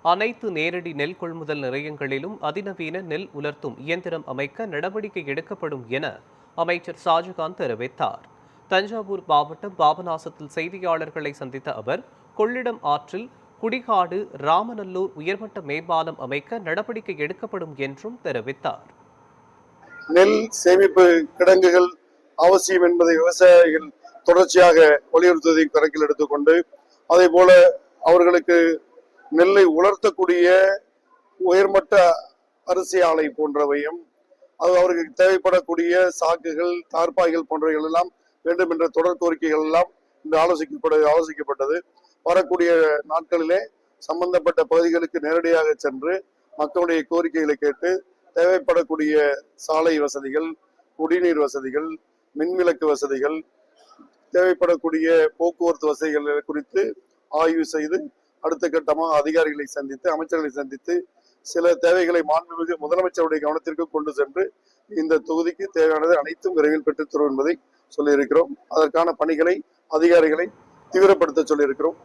அனைத்து நேரடி நெல் கொள்முதல் நிலையங்களிலும் அதிநவீன நெல் உலர்த்தும் இயந்திரம் அமைக்க நடவடிக்கை எடுக்கப்படும் என அமைச்சர் ஷாஜகான் தெரிவித்தார். தஞ்சாவூர் மாவட்டம் பாபநாசத்தில் செய்தியாளர்களை சந்தித்த அவர், கொள்ளிடம் ஆற்றில் குடிகாடு ராமநல்லூர் உயர்மட்ட மேம்பாலம் அமைக்க நடவடிக்கை எடுக்கப்படும் என்றும் தெரிவித்தார். நெல் சேமிப்பு கிடங்குகள் அவசியம் என்பதை விவசாயிகள் தொடர்ச்சியாக வலியுறுத்துவதை கணக்கில் எடுத்துக்கொண்டு, அதே போல அவர்களுக்கு நெல்லை உலர்த்தக்கூடிய உயர்மட்ட அரிசி ஆலை போன்றவையும், அது அவர்களுக்கு தேவைப்படக்கூடிய சாக்குகள், தார்பாய்கள் போன்றவைகள் எல்லாம் வேண்டும் என்ற தொடர் கோரிக்கைகள் எல்லாம் இன்று ஆலோசிக்கப்பட்டது. வரக்கூடிய நாட்களிலே சம்பந்தப்பட்ட பகுதிகளுக்கு நேரடியாக சென்று மக்களுடைய கோரிக்கைகளை கேட்டு தேவைப்படக்கூடிய சாலை வசதிகள், குடிநீர் வசதிகள், மின்விளக்கு வசதிகள், தேவைப்படக்கூடிய போக்குவரத்து வசதிகள் குறித்து ஆய்வு செய்து அடுத்த கட்டமாக அதிகாரிகளை சந்தித்து, அமைச்சர்களை சந்தித்து சில தேவைகளை மாண்புமிகு முதலமைச்சருடைய கவனத்திற்கு கொண்டு சென்று இந்த தொகுதிக்கு தேவையானது அனைத்தும் விரைவில் பெற்றுத் தரும் என்பதை சொல்லியிருக்கிறோம். அதற்கான பணிகளை அதிகாரிகளை தீவிரப்படுத்த சொல்லியிருக்கிறோம்.